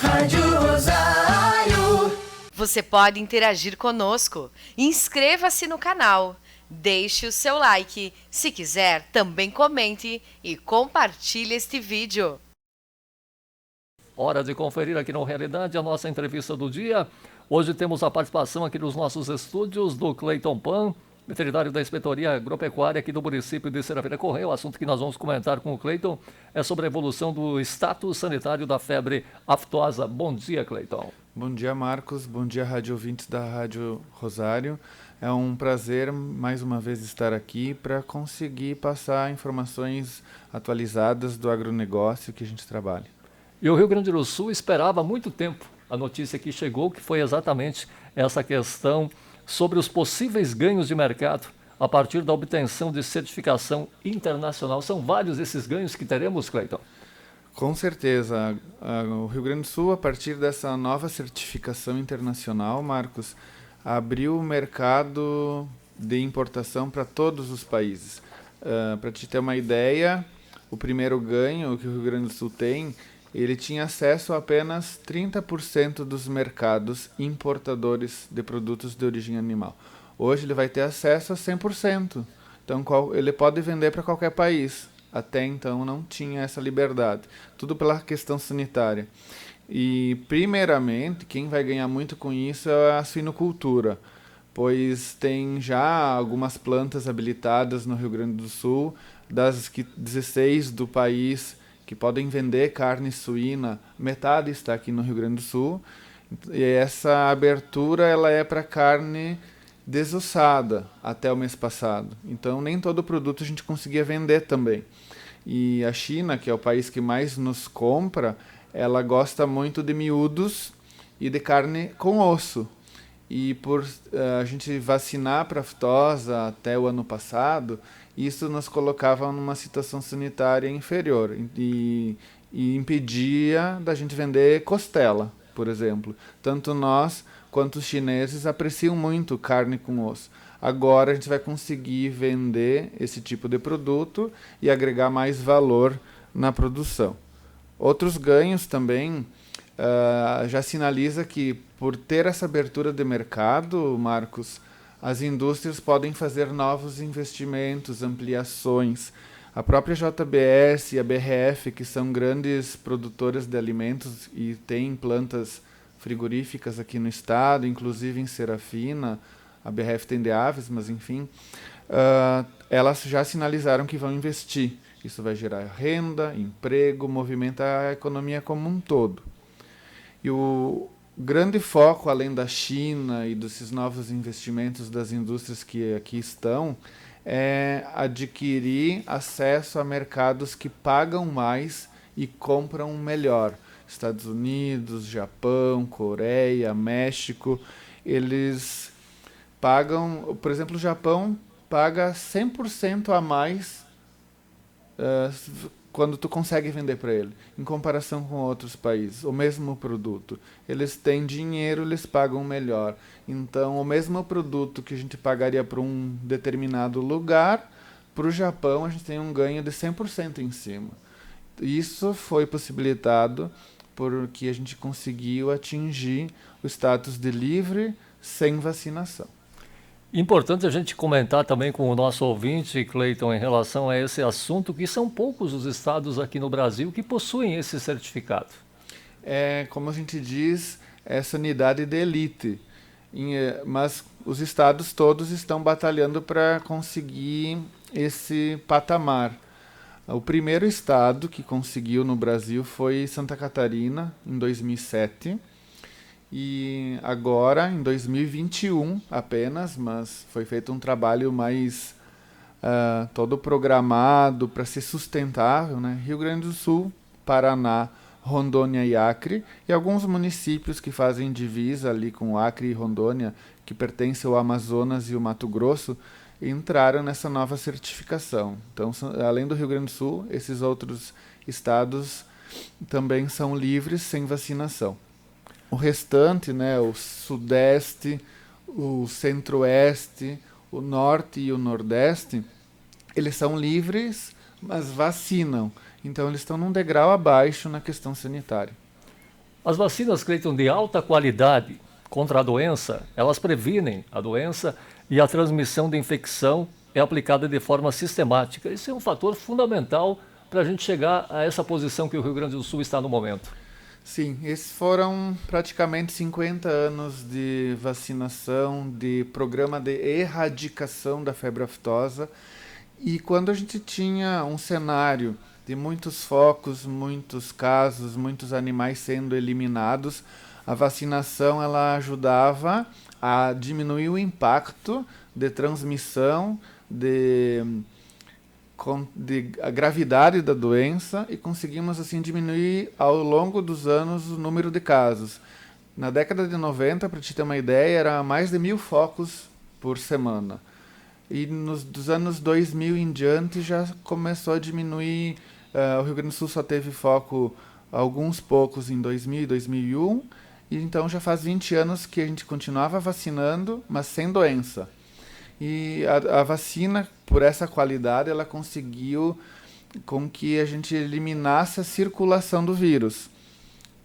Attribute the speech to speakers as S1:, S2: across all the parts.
S1: Rádio Rosário.
S2: Você pode interagir conosco. Inscreva-se no canal. Deixe o seu like. Se quiser, também comente e compartilhe este vídeo.
S3: Hora de conferir aqui no Realidade a nossa entrevista do dia. Hoje temos a participação aqui nos nossos estúdios do Cleiton Pan, veterinário da Inspetoria Agropecuária aqui do município de Serafina Correia. O assunto que nós vamos comentar com o Cleiton é sobre a evolução do status sanitário da febre aftosa. Bom dia, Cleiton.
S4: Bom dia, Marcos. Bom dia, rádio ouvintes da Rádio Rosário. É um prazer, mais uma vez, estar aqui para conseguir passar informações atualizadas do agronegócio que a gente trabalha.
S3: E o Rio Grande do Sul esperava há muito tempo a notícia que chegou, que foi exatamente essa questão sobre os possíveis ganhos de mercado a partir da obtenção de certificação internacional. São vários esses ganhos que teremos, Cleiton?
S4: Com certeza. O Rio Grande do Sul, a partir dessa nova certificação internacional, Marcos, abriu o mercado de importação para todos os países. Para te ter uma ideia, o primeiro ganho que o Rio Grande do Sul tem, ele tinha acesso a apenas 30% dos mercados importadores de produtos de origem animal. Hoje ele vai ter acesso a 100%. Então ele pode vender para qualquer país. Até então não tinha essa liberdade. Tudo pela questão sanitária. E, primeiramente, quem vai ganhar muito com isso é a suinocultura, pois tem já algumas plantas habilitadas no Rio Grande do Sul, das 16 do país que podem vender carne suína, metade está aqui no Rio Grande do Sul. E essa abertura ela é para carne desossada até o mês passado. Então nem todo produto a gente conseguia vender também. E a China, que é o país que mais nos compra, ela gosta muito de miúdos e de carne com osso. E por a gente vacinar para aftosa até o ano passado, isso nos colocava numa situação sanitária inferior e impedia da gente vender costela, por exemplo. Tanto nós quanto os chineses apreciam muito carne com osso. Agora a gente vai conseguir vender esse tipo de produto e agregar mais valor na produção. Outros ganhos também já sinaliza que, por ter essa abertura de mercado, Marcos, as indústrias podem fazer novos investimentos, ampliações. A própria JBS e a BRF, que são grandes produtoras de alimentos e têm plantas frigoríficas aqui no estado, inclusive em Serafina, a BRF tem de aves, mas enfim, elas já sinalizaram que vão investir. Isso vai gerar renda, emprego, movimentar a economia como um todo. E o grande foco, além da China e desses novos investimentos das indústrias que aqui estão, é adquirir acesso a mercados que pagam mais e compram melhor. Estados Unidos, Japão, Coreia, México, eles pagam, por exemplo, o Japão paga 100% a mais quando tu consegue vender para ele, em comparação com outros países, o mesmo produto. Eles têm dinheiro, eles pagam melhor. Então, o mesmo produto que a gente pagaria para um determinado lugar, para o Japão a gente tem um ganho de 100% em cima. Isso foi possibilitado porque a gente conseguiu atingir o status de livre sem vacinação.
S3: Importante a gente comentar também com o nosso ouvinte, Cleiton, em relação a esse assunto, que são poucos os estados aqui no Brasil que possuem esse certificado.
S4: Como a gente diz, é sanidade de elite. Mas os estados todos estão batalhando para conseguir esse patamar. O primeiro estado que conseguiu no Brasil foi Santa Catarina, em 2007. E agora, em 2021 apenas, mas foi feito um trabalho mais todo programado para ser sustentável, né? Rio Grande do Sul, Paraná, Rondônia e Acre, e alguns municípios que fazem divisa ali com Acre e Rondônia, que pertencem ao Amazonas e o Mato Grosso, entraram nessa nova certificação. Então, além do Rio Grande do Sul, esses outros estados também são livres sem vacinação. O restante, né, o Sudeste, o Centro-Oeste, o Norte e o Nordeste, eles são livres, mas vacinam. Então eles estão num degrau abaixo na questão sanitária.
S3: As vacinas, Cleiton, de alta qualidade contra a doença, elas previnem a doença e a transmissão de infecção é aplicada de forma sistemática. Isso é um fator fundamental para a gente chegar a essa posição que o Rio Grande do Sul está no momento.
S4: Sim, esses foram praticamente 50 anos de vacinação, de programa de erradicação da febre aftosa. E quando a gente tinha um cenário de muitos focos, muitos casos, muitos animais sendo eliminados, a vacinação ela ajudava a diminuir o impacto de transmissão, de a gravidade da doença, e conseguimos assim diminuir ao longo dos anos o número de casos. Na década de 90, para te ter uma ideia, era mais de 1.000 focos por semana. E dos anos 2000 em diante já começou a diminuir. O Rio Grande do Sul só teve foco alguns poucos em 2000 e 2001, e então já faz 20 anos que a gente continuava vacinando, mas sem doença. E a vacina, por essa qualidade, ela conseguiu com que a gente eliminasse a circulação do vírus.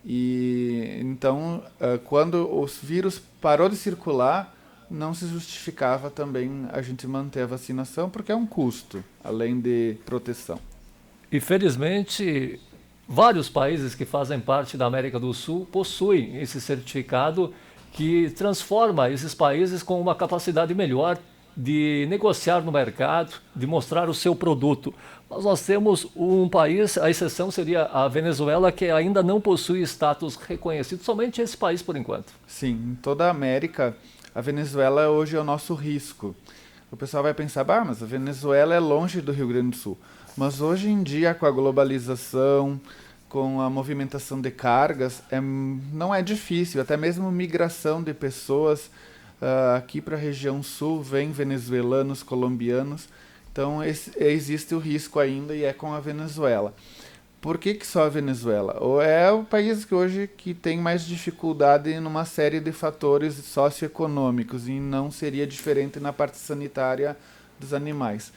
S4: E então, quando o vírus parou de circular, não se justificava também a gente manter a vacinação, porque é um custo, além de proteção.
S3: E felizmente, vários países que fazem parte da América do Sul possuem esse certificado que transforma esses países com uma capacidade melhor de negociar no mercado, de mostrar o seu produto. Mas nós temos um país, a exceção seria a Venezuela, que ainda não possui status reconhecido, somente esse país por enquanto.
S4: Sim, em toda a América, a Venezuela hoje é o nosso risco. O pessoal vai pensar, mas a Venezuela é longe do Rio Grande do Sul. Mas hoje em dia, com a globalização, com a movimentação de cargas, não é difícil, até mesmo migração de pessoas aqui para a região sul, vem venezuelanos, colombianos, então existe o risco ainda e é com a Venezuela. Por que só a Venezuela? Ou é o país que hoje que tem mais dificuldade numa série de fatores socioeconômicos, e não seria diferente na parte sanitária dos animais.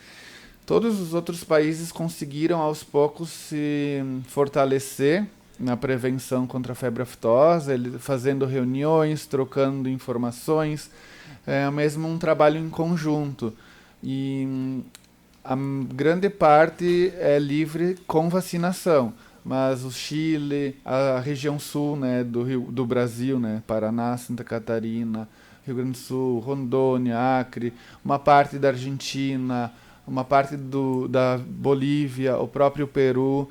S4: Todos os outros países conseguiram aos poucos se fortalecer na prevenção contra a febre aftosa, fazendo reuniões, trocando informações, mesmo um trabalho em conjunto. E a grande parte é livre com vacinação, mas o Chile, a região sul, né, do Brasil, né, Paraná, Santa Catarina, Rio Grande do Sul, Rondônia, Acre, uma parte da Argentina, uma parte da Bolívia, o próprio Peru,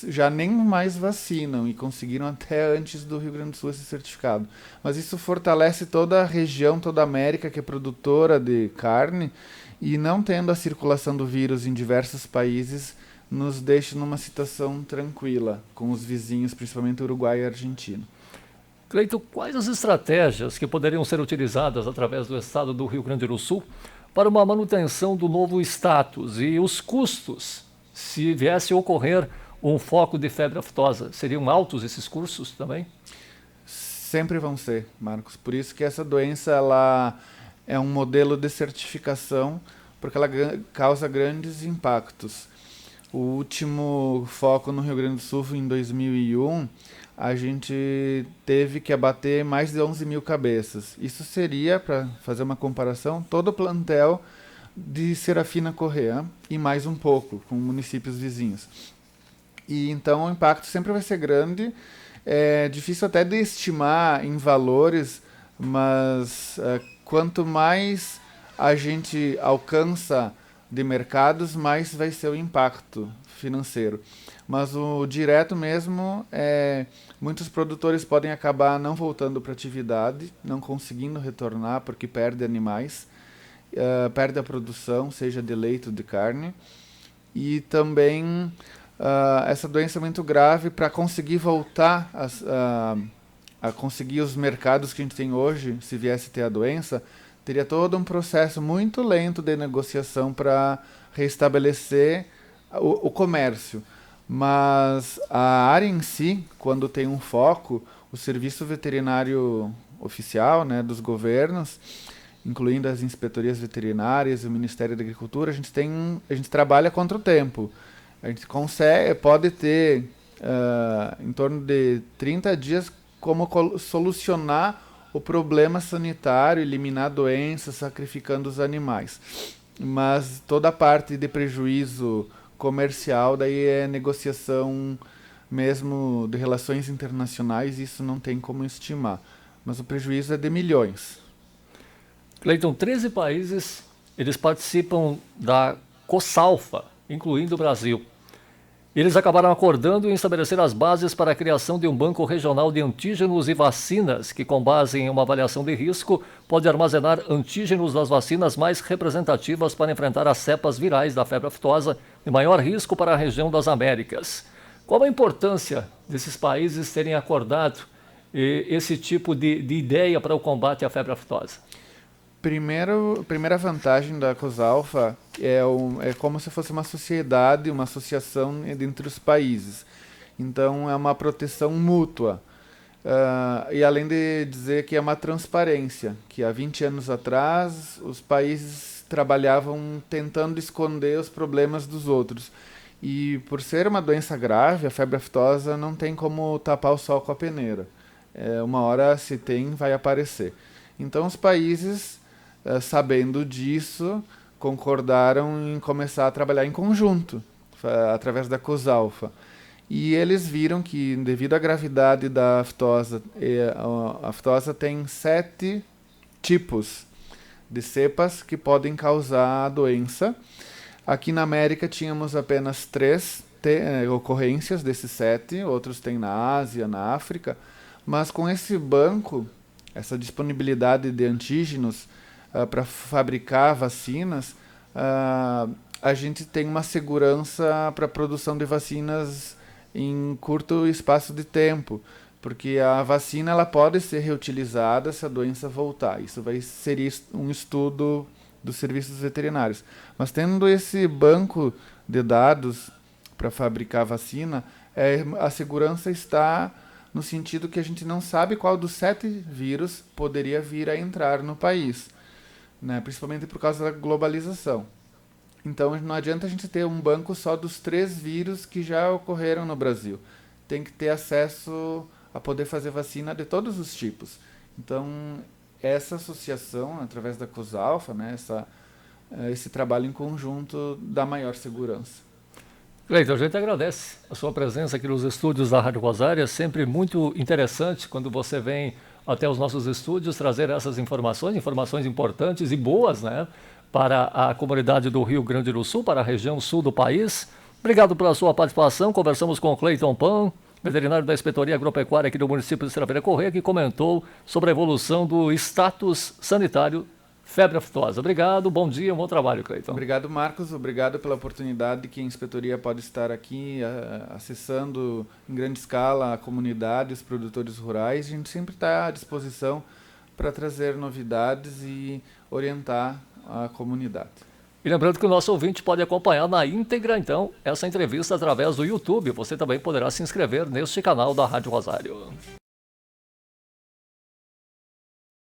S4: já nem mais vacinam e conseguiram até antes do Rio Grande do Sul esse certificado. Mas isso fortalece toda a região, toda a América que é produtora de carne, e não tendo a circulação do vírus em diversos países, nos deixa numa situação tranquila com os vizinhos, principalmente Uruguai e Argentina.
S3: Cleiton, quais as estratégias que poderiam ser utilizadas através do Estado do Rio Grande do Sul para uma manutenção do novo status, e os custos, se viesse a ocorrer um foco de febre aftosa, seriam altos esses custos também?
S4: Sempre vão ser, Marcos. Por isso que essa doença ela é um modelo de certificação, porque ela causa grandes impactos. O último foco no Rio Grande do Sul, em 2001, a gente teve que abater mais de 11.000 cabeças. Isso seria, para fazer uma comparação, todo o plantel de Serafina Corrêa e mais um pouco, com municípios vizinhos. E então o impacto sempre vai ser grande. É difícil até de estimar em valores, mas quanto mais a gente alcança de mercados, mais vai ser o impacto financeiro. Mas o direto mesmo muitos produtores podem acabar não voltando para a atividade, não conseguindo retornar porque perde animais, perde a produção, seja de leite ou de carne. E também essa doença é muito grave. Para conseguir voltar a conseguir os mercados que a gente tem hoje, se viesse ter a doença, teria todo um processo muito lento de negociação para restabelecer o comércio. Mas a área em si, quando tem um foco, o serviço veterinário oficial, né, dos governos, incluindo as inspetorias veterinárias e o Ministério da Agricultura, a gente trabalha contra o tempo. A gente pode ter em torno de 30 dias como solucionar o problema sanitário, eliminar doenças, sacrificando os animais. Mas toda a parte de prejuízo comercial, daí é negociação mesmo de relações internacionais, isso não tem como estimar. Mas o prejuízo é de milhões.
S3: Cleiton, 13 países eles participam da COSALFA, incluindo o Brasil. Eles acabaram acordando em estabelecer as bases para a criação de um banco regional de antígenos e vacinas, que, com base em uma avaliação de risco, pode armazenar antígenos das vacinas mais representativas para enfrentar as cepas virais da febre aftosa de maior risco para a região das Américas. Qual a importância desses países terem acordado esse tipo de ideia para o combate à febre aftosa?
S4: Primeira vantagem da COSALFA é como se fosse uma sociedade, uma associação entre os países. Então é uma proteção mútua. E além de dizer que é uma transparência, que há 20 anos atrás os países trabalhavam tentando esconder os problemas dos outros. E por ser uma doença grave, a febre aftosa não tem como tapar o sol com a peneira. Uma hora, se tem, vai aparecer. Então os países, sabendo disso, concordaram em começar a trabalhar em conjunto, através da COSALFA. E eles viram que, devido à gravidade da aftosa, a aftosa tem 7 tipos de cepas que podem causar a doença. Aqui na América tínhamos apenas 3 ocorrências desses 7, outros tem na Ásia, na África, mas com esse banco, essa disponibilidade de antígenos para fabricar vacinas, a gente tem uma segurança para a produção de vacinas em curto espaço de tempo, porque a vacina ela pode ser reutilizada se a doença voltar. Isso seria um estudo dos serviços veterinários. Mas tendo esse banco de dados para fabricar vacina, a segurança está no sentido que a gente não sabe qual dos 7 vírus poderia vir a entrar no país, né? Principalmente por causa da globalização. Então não adianta a gente ter um banco só dos 3 vírus que já ocorreram no Brasil. Tem que ter acesso a poder fazer vacina de todos os tipos. Então essa associação, através da COSALFA, né, esse trabalho em conjunto dá maior segurança.
S3: Cleiton, a gente agradece a sua presença aqui nos estúdios da Rádio Rosário. É sempre muito interessante quando você vem até os nossos estúdios trazer essas informações importantes e boas, né, para a comunidade do Rio Grande do Sul, para a região sul do país. Obrigado pela sua participação. Conversamos com o Cleiton Pan, veterinário da Inspetoria Agropecuária aqui do município de Estrela Correia, que comentou sobre a evolução do status sanitário febre aftosa. Obrigado, bom dia, um bom trabalho, Cleiton.
S4: Obrigado, Marcos. Obrigado pela oportunidade que a Inspetoria pode estar aqui acessando em grande escala a comunidade, os produtores rurais. A gente sempre está à disposição para trazer novidades e orientar a comunidade.
S3: E lembrando que o nosso ouvinte pode acompanhar na íntegra, então, essa entrevista através do YouTube. Você também poderá se inscrever neste canal da Rádio Rosário.